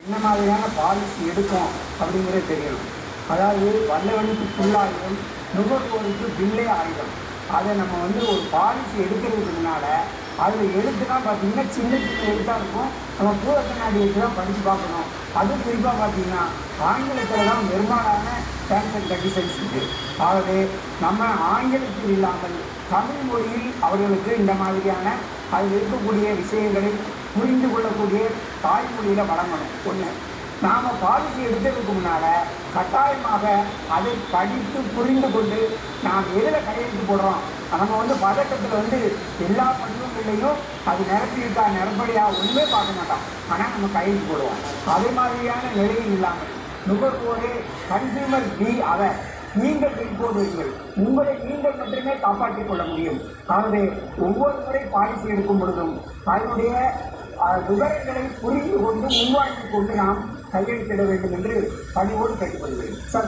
என்ன மாதிரியான பாலிசி எடுக்கும் அப்படிங்கிறது தெரியணும். அதாவது வல்லவனுக்கு புல்லாயுதம், நுகர்வோருக்கு பில்லே ஆயுதம். அதை நம்ம ஒரு பாலிசி எடுக்கிறதுக்கு முன்னால் அதில் எழுத்துலாம் பார்த்தீங்கன்னா சின்ன சின்ன எழுத்தாக இருக்கும். நம்ம பூர கண்ணாடி வச்சு தான் படித்து பார்க்கணும். அதுவும் குறிப்பாக பார்த்தீங்கன்னா ஆங்கிலத்தில் தான் பெரும்பாலான டேர்ம்ஸ் அண்ட் கண்டிஷன்ஸ் இருக்குது. ஆகவே நம்ம ஆங்கிலத்தில் இல்லாமல் தமிழ் மொழியில் அவர்களுக்கு இந்த மாதிரியான அதில் இருக்கக்கூடிய விஷயங்களை புரிந்து கொள்ளக்கூடிய தாய்மொழியில் வழங்கணும். ஒன்று, நாம் பாலிசி எடுத்ததுக்கு முன்னால் கட்டாயமாக அதை படித்து புரிந்து கொண்டு நாம் எதில் கையெழுத்து போடுறோம். நம்ம பதட்டத்தில் எல்லா படிவங்களையும் அது நிரப்பியிருக்கா நிரப்படியா ஒன்றுமே பார்க்க மாட்டோம். ஆனால் நம்ம கையெழுத்து போடுவோம். அதே மாதிரியான நிலையில் இல்லாமல் நுகர்வோரே கன்சியூமர் பி அவர், நீங்கள் விழிப்போடுவீர்கள், உங்களை நீங்கள் மட்டுமே காப்பாற்றிக் கொள்ள முடியும். ஆகவே ஒவ்வொரு முறை பாலிசி எடுக்கும் பொழுதும் அதனுடைய விவரங்களை புரிந்து கொண்டு முன்வாங்கிக் கொண்டு நாம் கையெழுத்திட வேண்டும் என்று பணிவோடு கேட்டுக்கொள்கிறேன் சார்.